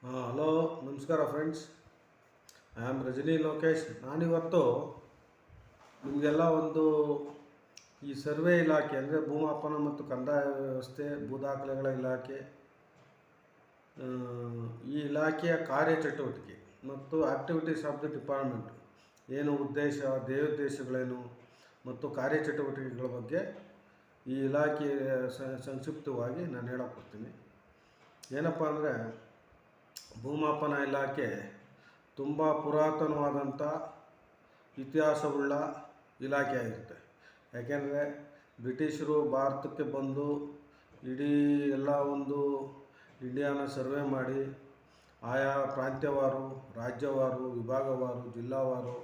Hello, ನಮಸ್ಕಾರ friends. I am Rajani Lokesh. ನಾನಿವತ್ತು ನಿಮಗೆಲ್ಲ ಈ ಸರ್ವೆ ಇಲಾಖೆ ಅಂದರೆ ಭೂಮಾಪನ ಮತ್ತು ಕಂದಾಯ ವ್ಯವಸ್ಥೆ, ಭೂ ದಾಖಲೆಗಳ ಇಲಾಖೆ, ಈ ಇಲಾಖೆಯ ಕಾರ್ಯಚಟುವಟಿಕೆ ಮತ್ತು ಆ್ಯಕ್ಟಿವಿಟೀಸ್ ಆಫ್ ದಿ ಡಿಪಾರ್ಟ್ಮೆಂಟ್ ಏನು ಉದ್ದೇಶ, ಧ್ಯೇಯೋದ್ದೇಶಗಳೇನು ಮತ್ತು ಕಾರ್ಯಚಟುವಟಿಕೆಗಳ ಬಗ್ಗೆ ಈ ಇಲಾಖೆಯ ಸಂಕ್ಷಿಪ್ತವಾಗಿ ನಾನು ಹೇಳೋಕ್ಕೊಡ್ತೀನಿ. ಏನಪ್ಪ ಅಂದರೆ, ಭೂಮಾಪನ ಇಲಾಖೆ ತುಂಬ ಪುರಾತನವಾದಂಥ ಇತಿಹಾಸವುಳ್ಳ ಇಲಾಖೆ ಆಗಿರುತ್ತೆ. ಯಾಕೆಂದರೆ ಬ್ರಿಟಿಷರು ಭಾರತಕ್ಕೆ ಬಂದು ಇಡೀ ಎಲ್ಲ ಇಂಡಿಯಾನ ಸರ್ವೆ ಮಾಡಿ ಆಯಾ ಪ್ರಾಂತ್ಯವಾರು, ರಾಜ್ಯವಾರು, ವಿಭಾಗವಾರು, ಜಿಲ್ಲಾವಾರು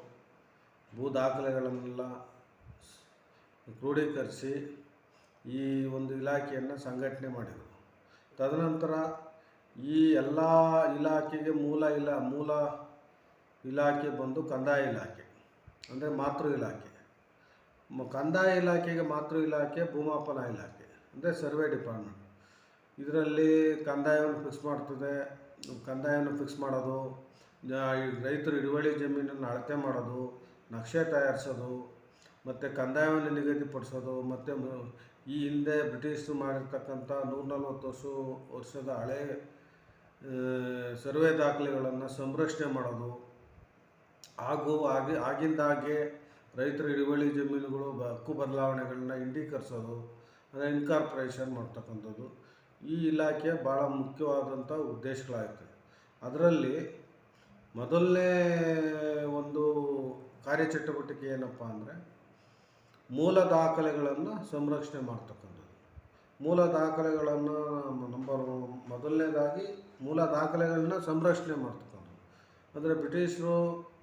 ಭೂ ದಾಖಲೆಗಳನ್ನೆಲ್ಲ ಕ್ರೋಢೀಕರಿಸಿ ಈ ಇಲಾಖೆಯನ್ನು ಸಂಘಟನೆ ಮಾಡಿದರು. ತದನಂತರ ಈ ಎಲ್ಲ ಇಲಾಖೆಗೆ ಮೂಲ ಇಲಾಖೆ ಬಂದು ಕಂದಾಯ ಇಲಾಖೆ, ಅಂದರೆ ಮಾತೃ ಇಲಾಖೆ. ಕಂದಾಯ ಇಲಾಖೆಗೆ ಮಾತೃ ಇಲಾಖೆ ಭೂಮಾಪನ ಇಲಾಖೆ, ಅಂದರೆ ಸರ್ವೆ ಡಿಪಾರ್ಟ್ಮೆಂಟ್. ಇದರಲ್ಲಿ ಕಂದಾಯವನ್ನು ಫಿಕ್ಸ್ ಮಾಡೋದು, ರೈತರು ಹಿಡುವಳಿ ಜಮೀನನ್ನು ಅಳತೆ ಮಾಡೋದು, ನಕ್ಷೆ ತಯಾರಿಸೋದು, ಮತ್ತು ಕಂದಾಯವನ್ನು ನಿಗದಿಪಡಿಸೋದು, ಮತ್ತು ಈ ಹಿಂದೆ ಬ್ರಿಟಿಷರು ಮಾಡಿರ್ತಕ್ಕಂಥ 140 ವರ್ಷದ ಹಳೆ ಸರ್ವೆ ದಾಖಲೆಗಳನ್ನು ಸಂರಕ್ಷಣೆ ಮಾಡೋದು, ಹಾಗೂ ಆಗಿಂದಾಗೆ ರೈತರ ಹಿಡುವಳಿ ಜಮೀನುಗಳು ಹಕ್ಕು ಬದಲಾವಣೆಗಳನ್ನ ಇಂಡೀಕರಿಸೋದು, ಅಂದರೆ ಇನ್ಕಾರ್ಪೊರೇಷನ್ ಮಾಡ್ತಕ್ಕಂಥದ್ದು ಈ ಇಲಾಖೆಯ ಭಾಳ ಮುಖ್ಯವಾದಂಥ ಉದ್ದೇಶಗಳಾಗಿರ್ತದೆ. ಅದರಲ್ಲಿ ಮೊದಲನೇ ಕಾರ್ಯಚಟುವಟಿಕೆ ಏನಪ್ಪ ಅಂದರೆ, ಮೂಲ ದಾಖಲೆಗಳನ್ನು ಸಂರಕ್ಷಣೆ ಮಾಡ್ತಕ್ಕಂಥದ್ದು. ಮೂಲ ದಾಖಲೆಗಳನ್ನು ಮೊದಲನೇದಾಗಿ ಮೂಲ ದಾಖಲೆಗಳನ್ನ ಸಂರಕ್ಷಣೆ ಮಾಡ್ತಕ್ಕಂಥದ್ದು. ಅಂದರೆ ಬ್ರಿಟಿಷರು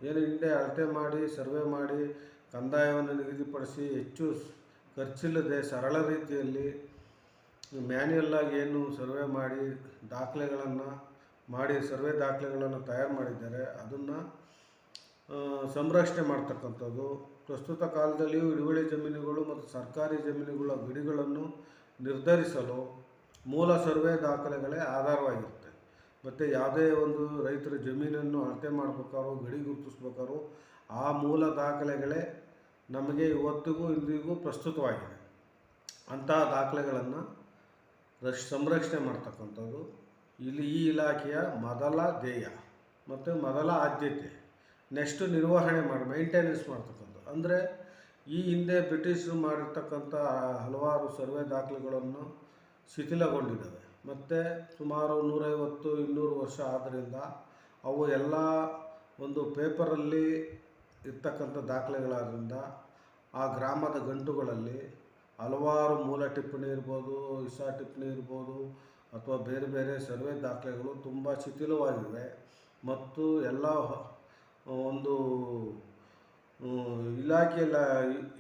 ಏನು ಹಿಂದೆ ಅಳತೆ ಮಾಡಿ, ಸರ್ವೆ ಮಾಡಿ, ಕಂದಾಯವನ್ನು ನಿಗದಿಪಡಿಸಿ ಹೆಚ್ಚು ಖರ್ಚಿಲ್ಲದೆ ಸರಳ ರೀತಿಯಲ್ಲಿ ಮ್ಯಾನ್ಯಲ್ಲಾಗಿ ಏನು ಸರ್ವೆ ಮಾಡಿ ಸರ್ವೆ ದಾಖಲೆಗಳನ್ನು ತಯಾರು ಮಾಡಿದ್ದಾರೆ, ಅದನ್ನು ಸಂರಕ್ಷಣೆ ಮಾಡ್ತಕ್ಕಂಥದ್ದು. ಪ್ರಸ್ತುತ ಕಾಲದಲ್ಲಿಯೂ ಹಿಡುವಳಿ ಜಮೀನುಗಳು ಮತ್ತು ಸರ್ಕಾರಿ ಜಮೀನುಗಳ ಗಡಿಗಳನ್ನು ನಿರ್ಧರಿಸಲು ಮೂಲ ಸರ್ವೆ ದಾಖಲೆಗಳೇ ಆಧಾರವಾಗಿರುತ್ತೆ. ಮತ್ತು ಯಾವುದೇ ರೈತರ ಜಮೀನನ್ನು ಅಳತೆ ಮಾಡಬೇಕಾದ್ರೂ, ಗಡಿ ಗುರುತಿಸ್ಬೇಕಾದ್ರೂ ಆ ಮೂಲ ದಾಖಲೆಗಳೇ ನಮಗೆ ಇವತ್ತಿಗೂ ಇಂದಿಗೂ ಪ್ರಸ್ತುತವಾಗಿದೆ. ಅಂತಹ ದಾಖಲೆಗಳನ್ನು ಸಂರಕ್ಷಣೆ ಮಾಡ್ತಕ್ಕಂಥದ್ದು ಈ ಇಲಾಖೆಯ ಮೊದಲ ಧ್ಯೇಯ ಮತ್ತು ಮೊದಲ ಆದ್ಯತೆ. ನೆಕ್ಸ್ಟು ನಿರ್ವಹಣೆ ಮೇಂಟೆನೆನ್ಸ್ ಮಾಡ್ತಕ್ಕಂಥದ್ದು. ಅಂದರೆ ಈ ಹಿಂದೆ ಬ್ರಿಟಿಷರು ಮಾಡಿರ್ತಕ್ಕಂಥ ಹಲವಾರು ಸರ್ವೆ ದಾಖಲೆಗಳನ್ನು ಶಿಥಿಲಗೊಂಡಿದ್ದಾವೆ, ಮತ್ತು ಸುಮಾರು 150-200 ವರ್ಷ ಆದ್ದರಿಂದ ಅವು ಎಲ್ಲ ಪೇಪರಲ್ಲಿ ಇರ್ತಕ್ಕಂಥ ದಾಖಲೆಗಳಾದ್ದರಿಂದ ಆ ಗ್ರಾಮದ ಗಂಟುಗಳಲ್ಲಿ ಹಲವಾರು ಮೂಲ ಟಿಪ್ಪಣಿ ಇರ್ಬೋದು, ಇಸಾ ಟಿಪ್ಪಣಿ ಇರ್ಬೋದು, ಅಥವಾ ಬೇರೆ ಬೇರೆ ಸರ್ವೆ ದಾಖಲೆಗಳು ತುಂಬ ಶಿಥಿಲವಾಗಿವೆ. ಮತ್ತು ಎಲ್ಲ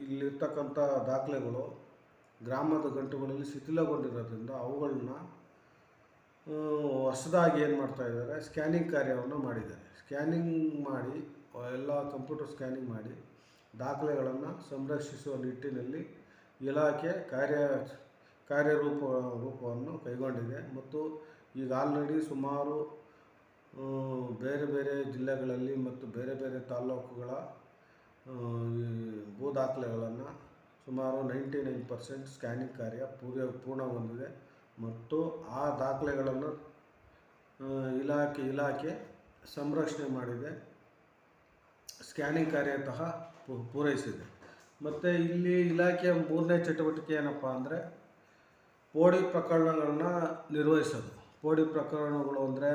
ಇಲ್ಲಿರ್ತಕ್ಕಂಥ ದಾಖಲೆಗಳು ಗ್ರಾಮದ ಗಂಟುಗಳಲ್ಲಿ ಶಿಥಿಲಗೊಂಡಿರೋದ್ರಿಂದ ಅವುಗಳನ್ನ ಹೊಸದಾಗಿ ಏನು ಮಾಡ್ತಾಯಿದ್ದಾರೆ, ಸ್ಕ್ಯಾನಿಂಗ್ ಕಾರ್ಯವನ್ನು ಮಾಡಿದ್ದಾರೆ. ಸ್ಕ್ಯಾನಿಂಗ್ ಮಾಡಿ ಎಲ್ಲ ಕಂಪ್ಯೂಟರ್ ಸ್ಕ್ಯಾನಿಂಗ್ ಮಾಡಿ ದಾಖಲೆಗಳನ್ನು ಸಂರಕ್ಷಿಸುವ ನಿಟ್ಟಿನಲ್ಲಿ ಇಲಾಖೆ ರೂಪವನ್ನು ಕೈಗೊಂಡಿದೆ. ಮತ್ತು ಈಗ ಆಲ್ರೆಡಿ ಸುಮಾರು ಬೇರೆ ಬೇರೆ ಜಿಲ್ಲೆಗಳಲ್ಲಿ ಮತ್ತು ಬೇರೆ ಬೇರೆ ತಾಲ್ಲೂಕುಗಳ ಭೂ ದಾಖಲೆಗಳನ್ನು ಸುಮಾರು 99% ಸ್ಕ್ಯಾನಿಂಗ್ ಕಾರ್ಯ ಪೂರ್ಣಗೊಂಡಿದೆ. ಮತ್ತು ಆ ದಾಖಲೆಗಳನ್ನು ಇಲಾಖೆ ಸಂರಕ್ಷಣೆ ಮಾಡಿದೆ, ಸ್ಕ್ಯಾನಿಂಗ್ ಕಾರ್ಯ ಪೂರೈಸಿದೆ. ಮತ್ತು ಇಲ್ಲಿ ಇಲಾಖೆಯ ಮೂರನೇ ಚಟುವಟಿಕೆ ಏನಪ್ಪ ಅಂದರೆ, ಪೋಡಿ ಪ್ರಕರಣಗಳನ್ನ ನಿರ್ವಹಿಸೋದು. ಪೋಡಿ ಪ್ರಕರಣಗಳು ಅಂದರೆ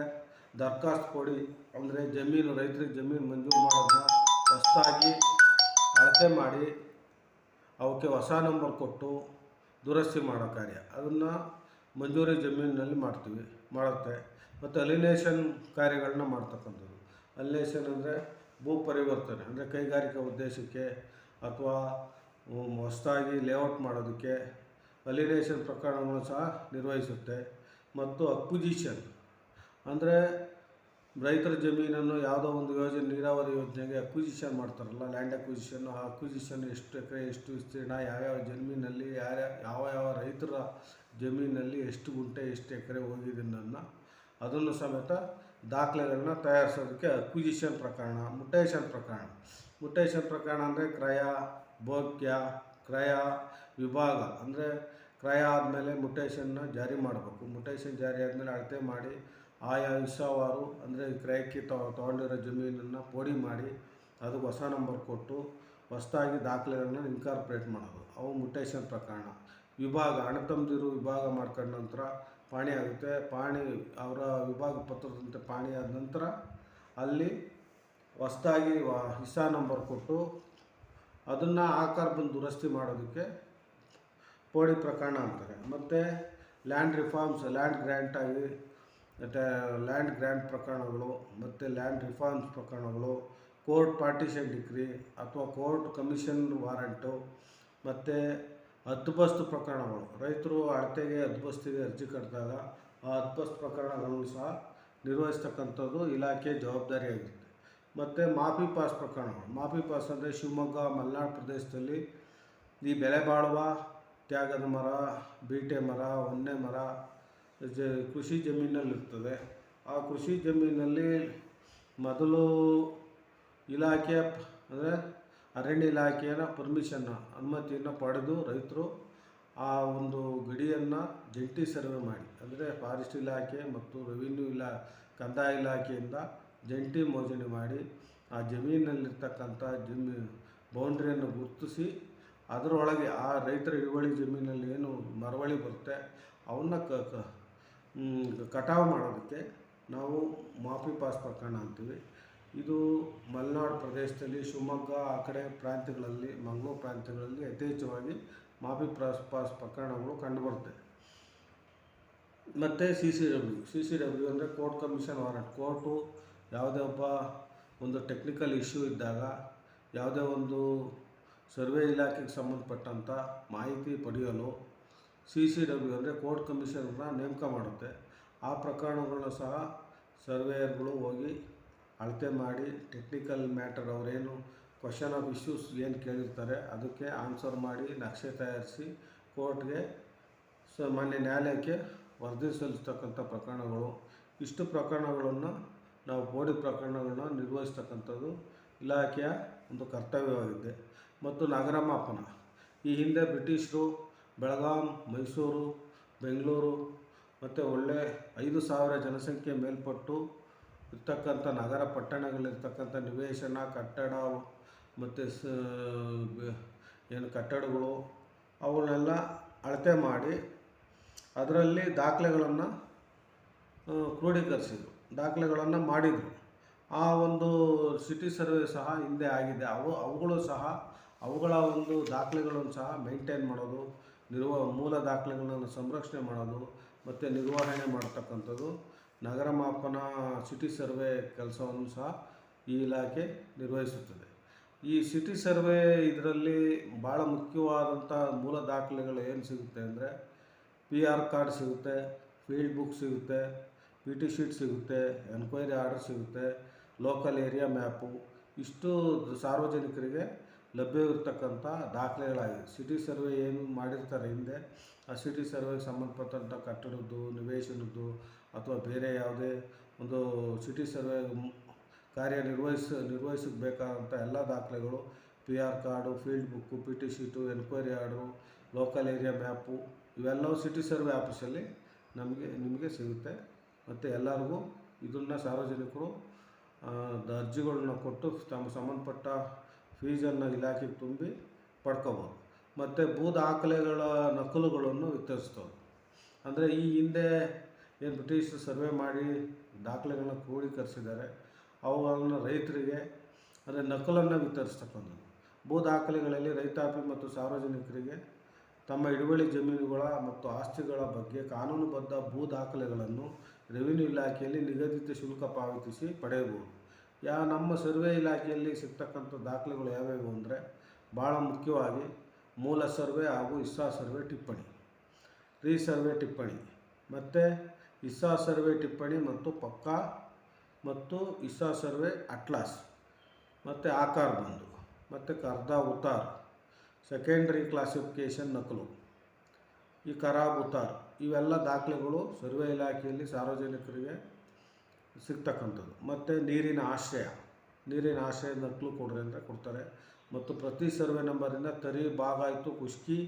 ದರ್ಖಾಸ್ತು ಪೋಡಿ, ಅಂದರೆ ರೈತರಿಗೆ ಜಮೀನು ಮಂಜೂರು ಮಾಡೋದನ್ನ ಹೊಸದಾಗಿ ಅಳತೆ ಮಾಡಿ ಅವಕ್ಕೆ ಹೊಸ ನಂಬರ್ ಕೊಟ್ಟು ದುರಸ್ತಿ ಮಾಡೋ ಕಾರ್ಯ, ಅದನ್ನು ಮಂಜೂರಿ ಜಮೀನಿನಲ್ಲಿ ಮಾಡುತ್ತೆ. ಮತ್ತು ಅಲಿನೇಷನ್ ಕಾರ್ಯಗಳನ್ನ ಮಾಡ್ತಕ್ಕಂಥದ್ದು. ಅಲಿನೇಷನ್ ಅಂದರೆ ಭೂ ಪರಿವರ್ತನೆ, ಅಂದರೆ ಕೈಗಾರಿಕಾ ಉದ್ದೇಶಕ್ಕೆ ಅಥವಾ ಹೊಸದಾಗಿ ಲೇಔಟ್ ಮಾಡೋದಕ್ಕೆ ಅಲಿನೇಷನ್ ಪ್ರಕರಣಗಳು ಸಹ ನಿರ್ವಹಿಸುತ್ತೆ. ಮತ್ತು ಅಕ್ವಿಜಿಷನ್ ಅಂದರೆ ರೈತರ ಜಮೀನನ್ನು ಯಾವುದೋ ನೀರಾವರಿ ಯೋಜನೆಗೆ ಅಕ್ವಿಜಿಷನ್ ಮಾಡ್ತಾರಲ್ಲ, ಲ್ಯಾಂಡ್ ಅಕ್ವಿಜಿಷನ್. ಆ ಅಕ್ವಿಜಿಷನ್ ಎಷ್ಟು ಎಕರೆ, ಎಷ್ಟು ವಿಸ್ತೀರ್ಣ, ಯಾವ್ಯಾವ ಜಮೀನಲ್ಲಿ ಯಾವ ರೈತರ ಜಮೀನಲ್ಲಿ ಎಷ್ಟು ಗುಂಟೆ, ಎಷ್ಟು ಎಕರೆ ಹೋಗಿದ್ದನ್ನು ಅದನ್ನು ಸಮೇತ ದಾಖಲೆಗಳನ್ನ ತಯಾರಿಸೋದಕ್ಕೆ ಅಕ್ವಿಜಿಷನ್ ಪ್ರಕರಣ, ಮುಟೇಷನ್ ಪ್ರಕರಣ ಅಂದರೆ ಕ್ರಯ, ಭೋಗ್ಯ, ಕ್ರಯ, ವಿಭಾಗ. ಅಂದರೆ ಕ್ರಯ ಆದಮೇಲೆ ಮುಟೇಷನ್ನ ಜಾರಿ ಮಾಡಬೇಕು. ಮುಟೇಷನ್ ಜಾರಿ ಆದಮೇಲೆ ಅಳತೆ ಮಾಡಿ ಆಯಾ ಹಿಸ್ಸಾವಾರು ಅಂದರೆ ಕ್ರಯಕ್ಕೆ ತೊಗೊಂಡಿರೋ ಜಮೀನನ್ನು ಪೋಡಿ ಮಾಡಿ ಅದಕ್ಕೆ ಹೊಸ ನಂಬರ್ ಕೊಟ್ಟು ಹೊಸದಾಗಿ ದಾಖಲೆಗಳನ್ನ ಇನ್ಕಾರ್ಪೊರೇಟ್ ಮಾಡೋದು, ಅವು ಮುಟೇಷನ್ ಪ್ರಕರಣ. ವಿಭಾಗ, ಅಣ್ಣ ತಮ್ಮದಿರು ವಿಭಾಗ ಮಾಡ್ಕೊಂಡ ನಂತರ ಪಾಣಿ ಆಗುತ್ತೆ. ಪಾಣಿ ಅವರ ವಿಭಾಗ ಪತ್ರದಂತೆ ಪಾಣಿ ಆದ ನಂತರ ಅಲ್ಲಿ ಹೊಸದಾಗಿ ಹಿಸ್ಸಾ ನಂಬರ್ ಕೊಟ್ಟು ಅದನ್ನು ಆಕಾರ ಬಂದು ದುರಸ್ತಿ ಮಾಡೋದಕ್ಕೆ ಪೋಡಿ ಪ್ರಕರಣ ಅಂತಾರೆ. ಮತ್ತು ಲ್ಯಾಂಡ್ ರಿಫಾರ್ಮ್ಸ್, ಲ್ಯಾಂಡ್ ಗ್ರ್ಯಾಂಟ್ ಪ್ರಕರಣಗಳು ಮತ್ತು ಲ್ಯಾಂಡ್ ರಿಫಾರ್ಮ್ಸ್ ಪ್ರಕರಣಗಳು, ಕೋರ್ಟ್ ಪಾರ್ಟಿಷನ್ ಡಿಗ್ರಿ ಅಥವಾ ಕೋರ್ಟ್ ಕಮಿಷನ್ ವಾರಂಟು, ಮತ್ತು ಹದ್ದುಬಸ್ತು ಪ್ರಕರಣಗಳು. ರೈತರು ಅಳತೆಗೆ ಹದ್ದುಬಸ್ತಿಗೆ ಅರ್ಜಿ ಕಟ್ಟಿದಾಗ ಆ ಹದ್ದುಬಸ್ತು ಪ್ರಕರಣಗಳನ್ನು ಸಹ ನಿರ್ವಹಿಸ್ತಕ್ಕಂಥದ್ದು ಇಲಾಖೆ ಜವಾಬ್ದಾರಿಯಾಗಿರುತ್ತೆ. ಮತ್ತು ಮಾಫಿ ಪಾಸ್ ಪ್ರಕರಣಗಳು. ಮಾಫಿ ಪಾಸ್ ಅಂದರೆ ಶಿವಮೊಗ್ಗ, ಮಲೆನಾಡು ಪ್ರದೇಶದಲ್ಲಿ ಈ ಬೆಲೆ ಬಾಳುವ ತ್ಯಾಗದ ಮರ, ಬೀಟೆ ಮರ, ಹೊನ್ನೆ ಮರ ಕೃಷಿ ಜಮೀನಲ್ಲಿರ್ತದೆ. ಆ ಕೃಷಿ ಜಮೀನಲ್ಲಿ ಮೊದಲು ಇಲಾಖೆ ಅಂದರೆ ಅರಣ್ಯ ಇಲಾಖೆಯ ಅನುಮತಿಯನ್ನು ಪಡೆದು ರೈತರು ಆ ಒಂದು ಗಡಿಯನ್ನು ಜಂಟಿ ಸರ್ವೆ ಮಾಡಿ, ಅಂದರೆ ಫಾರೆಸ್ಟ್ ಇಲಾಖೆ ಮತ್ತು ರೆವಿನ್ಯೂ ಕಂದಾಯ ಇಲಾಖೆಯಿಂದ ಜಂಟಿ ಮೋಜಣಿ ಮಾಡಿ ಆ ಜಮೀನಲ್ಲಿರ್ತಕ್ಕಂಥ ಬೌಂಡ್ರಿಯನ್ನು ಗುರುತಿಸಿ ಅದರೊಳಗೆ ಆ ರೈತರ ಹಿಡುವಳಿ ಜಮೀನಲ್ಲಿ ಏನು ಮರವಳಿ ಬರುತ್ತೆ ಅವನ್ನ ಕಟಾವು ಮಾಡೋದಕ್ಕೆ ನಾವು ಮಾಫಿ ಪಾಸ್ ಪ್ರಕರಣ ಅಂತೀವಿ. ಇದು ಮಲೆನಾಡು ಪ್ರದೇಶದಲ್ಲಿ ಶಿವಮೊಗ್ಗ ಆ ಕಡೆ ಪ್ರಾಂತ್ಯಗಳಲ್ಲಿ, ಮಂಗಳೂರು ಪ್ರಾಂತ್ಯಗಳಲ್ಲಿ ಯಥೇಚ್ಛವಾಗಿ ಮಾಫಿ ಪಾಸ್ ಪ್ರಕರಣಗಳು ಕಂಡುಬರುತ್ತೆ. ಮತ್ತು ಸಿ ಸಿ ಡಬ್ಲ್ಯೂ ಅಂದರೆ ಕೋರ್ಟ್ ಕಮಿಷನ್ ವಾರಂಟ್. ಕೋರ್ಟು ಯಾವುದೇ ಒಂದು ಟೆಕ್ನಿಕಲ್ ಇಶ್ಯೂ ಇದ್ದಾಗ, ಯಾವುದೇ ಒಂದು ಸರ್ವೆ ಇಲಾಖೆಗೆ ಸಂಬಂಧಪಟ್ಟಂಥ ಮಾಹಿತಿ ಪಡೆಯಲು ಸಿ ಡಬ್ಲ್ಯೂ ಅಂದರೆ ಕೋರ್ಟ್ ಕಮಿಷನರ್ನ ನೇಮಕ ಮಾಡುತ್ತೆ. ಆ ಪ್ರಕರಣಗಳನ್ನ ಸಹ ಸರ್ವೇಯರ್ಗಳು ಹೋಗಿ ಅಳತೆ ಮಾಡಿ ಟೆಕ್ನಿಕಲ್ ಮ್ಯಾಟರ್, ಅವರೇನು ಕ್ವಶನ್ ಆಫ್ ಇಶ್ಯೂಸ್ ಏನು ಕೇಳಿರ್ತಾರೆ ಅದಕ್ಕೆ ಆನ್ಸರ್ ಮಾಡಿ ನಕ್ಷೆ ತಯಾರಿಸಿ ಕೋರ್ಟ್ಗೆ ಮಾನ್ಯ ನ್ಯಾಯಾಲಯಕ್ಕೆ ವರದಿ ಸಲ್ಲಿಸ್ತಕ್ಕಂಥ ಪ್ರಕರಣಗಳು. ಇಷ್ಟು ಪ್ರಕರಣಗಳನ್ನು ನಾವು ಪೋಡಿ ಪ್ರಕರಣಗಳನ್ನ ನಿರ್ವಹಿಸ್ತಕ್ಕಂಥದ್ದು ಇಲಾಖೆಯ ಒಂದು ಕರ್ತವ್ಯವಾಗಿದೆ. ಮತ್ತು ನಗರ ಮಾಪನ. ಈ ಹಿಂದೆ ಬ್ರಿಟಿಷರು ಬೆಳಗಾಂ, ಮೈಸೂರು, ಬೆಂಗಳೂರು ಮತ್ತು ಒಳ್ಳೆ 5,000 ಜನಸಂಖ್ಯೆ ಮೇಲ್ಪಟ್ಟು ಇರ್ತಕ್ಕಂಥ ನಗರ ಪಟ್ಟಣಗಳಿರ್ತಕ್ಕಂಥ ನಿವೇಶನ, ಕಟ್ಟಡ ಮತ್ತು ಏನು ಕಟ್ಟಡಗಳು ಅವನ್ನೆಲ್ಲ ಅಳತೆ ಮಾಡಿ ಅದರಲ್ಲಿ ದಾಖಲೆಗಳನ್ನು ಕ್ರೋಢೀಕರಿಸಿದರು, ದಾಖಲೆಗಳನ್ನು ಮಾಡಿದರು. ಆ ಒಂದು ಸಿಟಿ ಸರ್ವೆ ಸಹ ಹಿಂದೆ ಆಗಿದೆ. ಅವುಗಳು ಸಹ ಅವುಗಳ ಒಂದು ದಾಖಲೆಗಳನ್ನು ಸಹ ಮೇಂಟೈನ್ ಮಾಡೋದು, ಮೂಲ ದಾಖಲೆಗಳನ್ನು ಸಂರಕ್ಷಣೆ ಮಾಡೋದು ಮತ್ತು ನಿರ್ವಹಣೆ ಮಾಡ್ತಕ್ಕಂಥದ್ದು ನಗರ ಮಾಪನ ಸಿಟಿ ಸರ್ವೆ ಕೆಲಸವನ್ನು ಸಹ ಈ ಇಲಾಖೆ ನಿರ್ವಹಿಸುತ್ತದೆ. ಈ ಸಿಟಿ ಸರ್ವೆ ಇದರಲ್ಲಿ ಭಾಳ ಮುಖ್ಯವಾದಂಥ ಮೂಲ ದಾಖಲೆಗಳು ಏನು ಸಿಗುತ್ತೆ ಅಂದರೆ PR ಕಾರ್ಡ್ ಸಿಗುತ್ತೆ, ಫೀಲ್ಡ್ ಬುಕ್ ಸಿಗುತ್ತೆ, PT ಶೀಟ್ ಸಿಗುತ್ತೆ, ಎನ್ಕ್ವೈರಿ ಆರ್ಡರ್ ಸಿಗುತ್ತೆ, ಲೋಕಲ್ ಏರಿಯಾ ಮ್ಯಾಪು. ಇಷ್ಟು ಸಾರ್ವಜನಿಕರಿಗೆ ಲಭ್ಯವಿರ್ತಕ್ಕಂಥ ದಾಖಲೆಗಳಾಗಿದೆ. ಸಿಟಿ ಸರ್ವೆ ಏನು ಮಾಡಿರ್ತಾರೆ ಹಿಂದೆ, ಆ ಸಿಟಿ ಸರ್ವೆಗೆ ಸಂಬಂಧಪಟ್ಟಂಥ ಕಟ್ಟಡದ್ದು, ನಿವೇಶನದ್ದು ಅಥವಾ ಬೇರೆ ಯಾವುದೇ ಒಂದು ಸಿಟಿ ಸರ್ವೆ ಕಾರ್ಯ ನಿರ್ವಹಿಸಬೇಕಾದಂಥ ಎಲ್ಲ ದಾಖಲೆಗಳು PR card, field book, PT sheet, enquiry order, local area map ಇವೆಲ್ಲವೂ ಸಿಟಿ ಸರ್ವೆ ಆಫೀಸಲ್ಲಿ ನಿಮಗೆ ಸಿಗುತ್ತೆ. ಮತ್ತು ಎಲ್ಲರಿಗೂ ಇದನ್ನು ಸಾರ್ವಜನಿಕರು ಅರ್ಜಿಗಳನ್ನ ಕೊಟ್ಟು ತಮ್ಮ ಸಂಬಂಧಪಟ್ಟ ಫೀಸನ್ನು ಇಲಾಖೆಗೆ ತುಂಬಿ ಪಡ್ಕೋಬೋದು. ಮತ್ತು ಭೂ ದಾಖಲೆಗಳ ನಕಲುಗಳನ್ನು ವಿತರಿಸ್ತವೆ. ಅಂದರೆ ಈ ಹಿಂದೆ ಏನು ಬ್ರಿಟಿಷರು ಸರ್ವೆ ಮಾಡಿ ದಾಖಲೆಗಳನ್ನ ಕ್ರೋಢೀಕರಿಸಿದ್ದಾರೆ ಅವುಗಳನ್ನು ರೈತರಿಗೆ ಅಂದರೆ ನಕಲನ್ನು ವಿತರಿಸ್ತಕ್ಕಂಥದ್ದು. ಭೂ ದಾಖಲೆಗಳಲ್ಲಿ ರೈತಾಪಿ ಮತ್ತು ಸಾರ್ವಜನಿಕರಿಗೆ ತಮ್ಮ ಹಿಡುವಳಿ ಜಮೀನುಗಳ ಮತ್ತು ಆಸ್ತಿಗಳ ಬಗ್ಗೆ ಕಾನೂನುಬದ್ಧ ಭೂ ದಾಖಲೆಗಳನ್ನು ರೆವಿನ್ಯೂ ಇಲಾಖೆಯಲ್ಲಿ ನಿಗದಿತ ಶುಲ್ಕ ಪಾವತಿಸಿ ಪಡೆಯಬಹುದು. ನಮ್ಮ ಸರ್ವೆ ಇಲಾಖೆಯಲ್ಲಿ ಸಿಗ್ತಕ್ಕಂಥ ದಾಖಲೆಗಳು ಯಾವ್ಯಾವು ಅಂದರೆ ಭಾಳ ಮುಖ್ಯವಾಗಿ ಮೂಲ ಸರ್ವೆ ಹಾಗೂ ಹಿಸ್ಸಾ ಸರ್ವೆ ಟಿಪ್ಪಣಿ, ರೀಸರ್ವೆ ಟಿಪ್ಪಣಿ, ಮತ್ತು ಹಿಸ್ಸಾ ಸರ್ವೆ ಟಿಪ್ಪಣಿ ಮತ್ತು ಪಕ್ಕಾ ಮತ್ತು ಹಿಸ್ಸಾ ಸರ್ವೆ ಅಟ್ಲಾಸ್, ಮತ್ತು ಆಕಾರ ಬಂದು, ಮತ್ತು ಕರ್ದಾ ಉತ್ತಾರ್, ಸೆಕೆಂಡ್ರಿ ಕ್ಲಾಸಿಫಿಕೇಷನ್ ನಕಲು, ಈ ಖರಾಬ್ ಉತ್ತಾರ್ ಇವೆಲ್ಲ ದಾಖಲೆಗಳು ಸರ್ವೆ ಇಲಾಖೆಯಲ್ಲಿ ಸಾರ್ವಜನಿಕರಿಗೆ ಸಿಗ್ತಕ್ಕಂಥದ್ದು. ಮತ್ತು ನೀರಿನ ಆಶ್ರಯ ನಕಲು ಕೊಡ್ರಿ ಅಂದರೆ ಕೊಡ್ತಾರೆ. ಮತ್ತು ಪ್ರತಿ ಸರ್ವೆ ನಂಬರಿಂದ ತರಿ ಬಾಗಾಯಿತು ಕುಷ್ಕಿ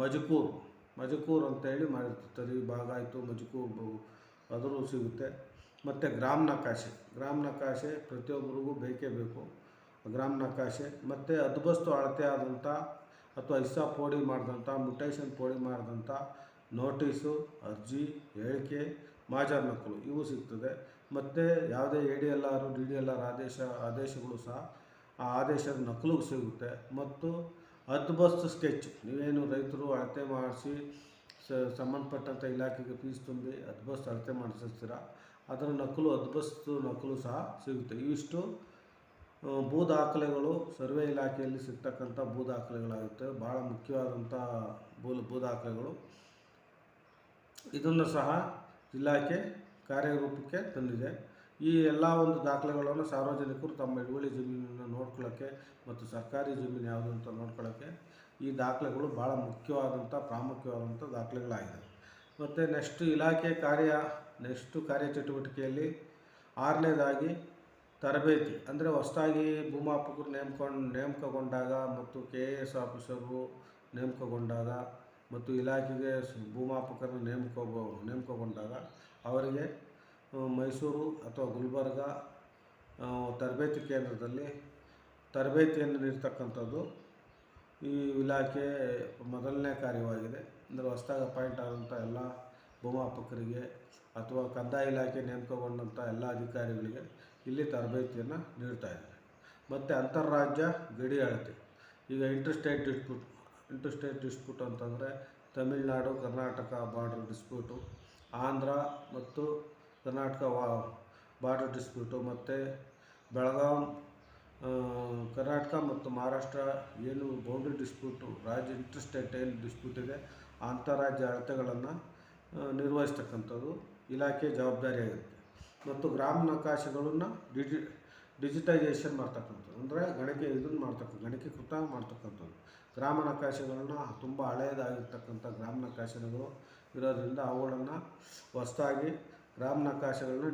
ಮಜಕೂರು ಅಂತೇಳಿ ಮಾಡಿರ್ತಾರೆ. ತರಿ ಬಾಗಾಯಿತು ಮಜಕೂರು ಅದೂ ಸಿಗುತ್ತೆ. ಮತ್ತು ಗ್ರಾಮ ನಕಾಶೆ ಪ್ರತಿಯೊಬ್ಬರಿಗೂ ಬೇಕೇ ಬೇಕು. ಗ್ರಾಮ ನಕಾಶೆ ಮತ್ತು ಹದ್ಬಸ್ತು ಅಳತೆ ಆದಂಥ ಅಥವಾ ಹಿಸ್ಸಾ ಪೋಡಿ ಮಾಡಿದಂಥ ಮ್ಯುಟೇಷನ್ ಪೋಡಿ ಮಾಡಿದಂಥ ನೋಟಿಸು, ಅರ್ಜಿ, ಹೇಳಿಕೆ, ಮಾಜರ್ ನಕಲು ಇವು ಸಿಗ್ತದೆ. ಮತ್ತು ಯಾವುದೇ ADLR DDLR ಆದೇಶಗಳು ಸಹ ಆ ಆದೇಶದ ನಕಲು ಸಿಗುತ್ತೆ. ಮತ್ತು ಹದ್ಬಸ್ತು ಸ್ಕೆಚ್, ನೀವೇನು ರೈತರು ಅಳತೆ ಮಾಡಿಸಿ ಸಂಬಂಧಪಟ್ಟಂಥ ಇಲಾಖೆಗೆ ಫೀಸ್ ತುಂಬಿ ಹದ್ಬಸ್ತು ಅಳತೆ ಮಾಡಿಸ್ತೀರ, ಅದರ ಹದ್ಬಸ್ತು ನಕಲು ಸಹ ಸಿಗುತ್ತೆ. ಇವಿಷ್ಟು ಭೂ ದಾಖಲೆಗಳು ಸರ್ವೆ ಇಲಾಖೆಯಲ್ಲಿ ಸಿಗ್ತಕ್ಕಂಥ ಭೂ ದಾಖಲೆಗಳಾಗುತ್ತೆ. ಭಾಳ ಮುಖ್ಯವಾದಂಥ ಭೂ ದಾಖಲೆಗಳು. ಇದನ್ನು ಸಹ ಇಲಾಖೆ ಕಾರ್ಯರೂಪಕ್ಕೆ ತಂದಿದೆ. ಈ ಎಲ್ಲ ಒಂದು ದಾಖಲೆಗಳನ್ನು ಸಾರ್ವಜನಿಕರು ತಮ್ಮ ಹಿಡುವಳಿ ಜಮೀನನ್ನು ನೋಡ್ಕೊಳ್ಳೋಕ್ಕೆ ಮತ್ತು ಸರ್ಕಾರಿ ಜಮೀನು ಯಾವುದು ಅಂತ ನೋಡ್ಕೊಳ್ಳೋಕ್ಕೆ ಈ ದಾಖಲೆಗಳು ಭಾಳ ಪ್ರಾಮುಖ್ಯವಾದಂಥ ದಾಖಲೆಗಳಾಗಿದೆ. ಮತ್ತು ನೆಕ್ಸ್ಟು ಕಾರ್ಯಚಟುವಟಿಕೆಯಲ್ಲಿ 6ನೇದಾಗಿ ತರಬೇತಿ. ಅಂದರೆ ಹೊಸದಾಗಿ ಭೂಮಾಪಕರು ನೇಮಕಗೊಂಡಾಗ ಮತ್ತು KAS ಆಫೀಸರು ನೇಮಕಗೊಂಡಾಗ ಮತ್ತು ಇಲಾಖೆಗೆ ಭೂಮಾಪಕರನ್ನು ನೇಮಕಗೊಂಡಾಗ ಅವರಿಗೆ ಮೈಸೂರು ಅಥವಾ ಗುಲ್ಬರ್ಗ ತರಬೇತಿ ಕೇಂದ್ರದಲ್ಲಿ ತರಬೇತಿಯನ್ನು ನೀಡ್ತಕ್ಕಂಥದ್ದು ಈ ಇಲಾಖೆ ಮೊದಲನೇ ಕಾರ್ಯವಾಗಿದೆ. ಅಂದರೆ ಹೊಸದಾಗಿ ಅಪಾಯಿಂಟ್ ಆದಂಥ ಎಲ್ಲ ಭೂಮಾಪಕರಿಗೆ ಅಥವಾ ಕಂದಾಯ ಇಲಾಖೆ ನೇಮಕಗೊಂಡಂಥ ಎಲ್ಲ ಅಧಿಕಾರಿಗಳಿಗೆ ಇಲ್ಲಿ ತರಬೇತಿಯನ್ನು ನೀಡ್ತಾ ಇದ್ದಾರೆ. ಮತ್ತು ಅಂತಾರಾಜ್ಯ ಗಡಿ ಅಳತೆ. ಈಗ ಇಂಟರ್ಸ್ಟೇಟ್ ಡಿಸ್ಪ್ಯೂಟ್ ಅಂತಂದರೆ ತಮಿಳುನಾಡು ಕರ್ನಾಟಕ ಬಾರ್ಡರ್ ಡಿಸ್ಪ್ಯೂಟು, ಆಂಧ್ರ ಮತ್ತು ಕರ್ನಾಟಕ ಬಾರ್ಡರ್ ಡಿಸ್ಪ್ಯೂಟು, ಮತ್ತು ಬೆಳಗಾಂ ಕರ್ನಾಟಕ ಮತ್ತು ಮಹಾರಾಷ್ಟ್ರ ಏನು ಬೌಂಡ್ರಿ ಡಿಸ್ಪ್ಯೂಟು, ಇಂಟರ್ಸ್ಟೇಟ್ ಏನು ಡಿಸ್ಪ್ಯೂಟ್ ಇದೆ ಅಂತಾರಾಜ್ಯ ಅಳತೆಗಳನ್ನು ನಿರ್ವಹಿಸ್ತಕ್ಕಂಥದ್ದು ಇಲಾಖೆ ಜವಾಬ್ದಾರಿಯಾಗಿರುತ್ತೆ. ಮತ್ತು ಗ್ರಾಮ ನಕಾಶೆಗಳನ್ನು ಡಿಜಿಟೈಸೇಷನ್ ಮಾಡ್ತಕ್ಕಂಥದ್ದು, ಅಂದರೆ ಗಣಕೀಕೃತ ಮಾಡ್ತಕ್ಕಂಥದ್ದು. ಗ್ರಾಮ ನಕಾಶೆಗಳನ್ನ ತುಂಬ ಹಳೆಯದಾಗಿರ್ತಕ್ಕಂಥ ಗ್ರಾಮ ನಕಾಶೆಗಳು ಇರೋದರಿಂದ ಅವುಗಳನ್ನು ಹೊಸದಾಗಿ ಗ್ರಾಮ ನಕಾಶೆಗಳನ್ನ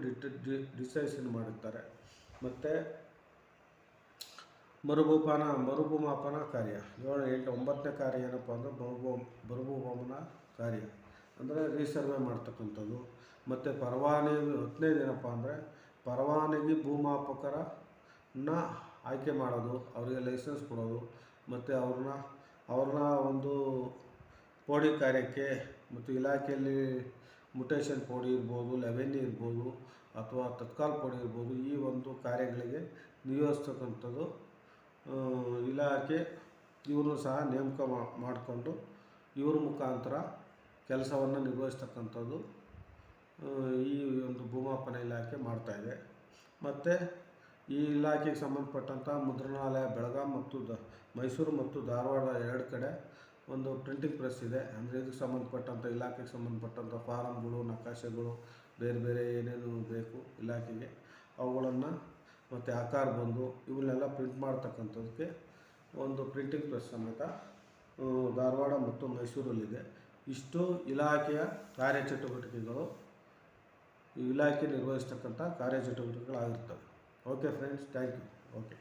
ಡಿಜಿಟೈಸೇಷನ್ ಮಾಡುತ್ತಾರೆ. ಮತ್ತು ಮರುಭೂಮಾಪನ ಕಾರ್ಯ 9ನೇ ಕಾರ್ಯ ಏನಪ್ಪ ಅಂದರೆ ಮರುಭೂಮಾಪನ ಕಾರ್ಯ ಅಂದರೆ ರೀಸರ್ವೆ ಮಾಡ್ತಕ್ಕಂಥದ್ದು. ಮತ್ತು ಪರವಾನಗಿ 10ನೇದು ಏನಪ್ಪ ಅಂದರೆ ಪರವಾನಗಿ ಭೂಮಾಪಕರನ್ನ ಆಯ್ಕೆ ಮಾಡೋದು, ಅವರಿಗೆ ಲೈಸೆನ್ಸ್ ಕೊಡೋದು, ಮತ್ತು ಅವ್ರನ್ನ ಒಂದು ಪೋಡಿ ಕಾರ್ಯಕ್ಕೆ ಮತ್ತು ಇಲಾಖೆಯಲ್ಲಿ ಮ್ಯುಟೇಷನ್ ಪೋಡಿ ಇರ್ಬೋದು, ಲೆವೆನ್ನಿ ಇರ್ಬೋದು ಅಥವಾ ತತ್ಕಾಲ್ ಪೋಡಿ ಇರ್ಬೋದು, ಈ ಒಂದು ಕಾರ್ಯಗಳಿಗೆ ನಿಯೋಜಿಸ್ತಕ್ಕಂಥದ್ದು ಇಲಾಖೆ. ಇವರು ಸಹ ನೇಮಕ ಮಾಡಿಕೊಂಡು ಇವ್ರ ಮುಖಾಂತರ ಕೆಲಸವನ್ನು ನಿರ್ವಹಿಸ್ತಕ್ಕಂಥದ್ದು ಈ ಒಂದು ಭೂಮಾಪನ ಇಲಾಖೆ ಮಾಡ್ತಾಯಿದೆ. ಮತ್ತು ಈ ಇಲಾಖೆಗೆ ಸಂಬಂಧಪಟ್ಟಂಥ ಮುದ್ರಣಾಲಯ ಬೆಳಗಾಂ ಮತ್ತು ಮೈಸೂರು ಮತ್ತು ಧಾರವಾಡ 2 ಕಡೆ ಒಂದು ಪ್ರಿಂಟಿಂಗ್ ಪ್ರೆಸ್ ಇದೆ. ಅಂದರೆ ಇದಕ್ಕೆ ಸಂಬಂಧಪಟ್ಟಂಥ ಇಲಾಖೆಗೆ ಸಂಬಂಧಪಟ್ಟಂಥ ಫಾರಮ್ಗಳು, ನಕಾಶೆಗಳು, ಬೇರೆ ಏನೇನು ಬೇಕು ಇಲಾಖೆಗೆ ಅವುಗಳನ್ನು ಮತ್ತು ಆಕಾರ ಬಂದು ಇವನ್ನೆಲ್ಲ ಪ್ರಿಂಟ್ ಮಾಡ್ತಕ್ಕಂಥದ್ದಕ್ಕೆ ಒಂದು ಪ್ರಿಂಟಿಂಗ್ ಪ್ರೆಸ್ ಸಮೇತ ಧಾರವಾಡ ಮತ್ತು ಮೈಸೂರಲ್ಲಿದೆ. ಇಷ್ಟು ಇಲಾಖೆಯ ಕಾರ್ಯಚಟುವಟಿಕೆಗಳು, ಇಲಾಖೆ ನಿರ್ವಹಿಸ್ತಕ್ಕಂಥ ಕಾರ್ಯಚಟುವಟಿಕೆಗಳಾಗಿರ್ತವೆ. Okay friends, thank you. Okay.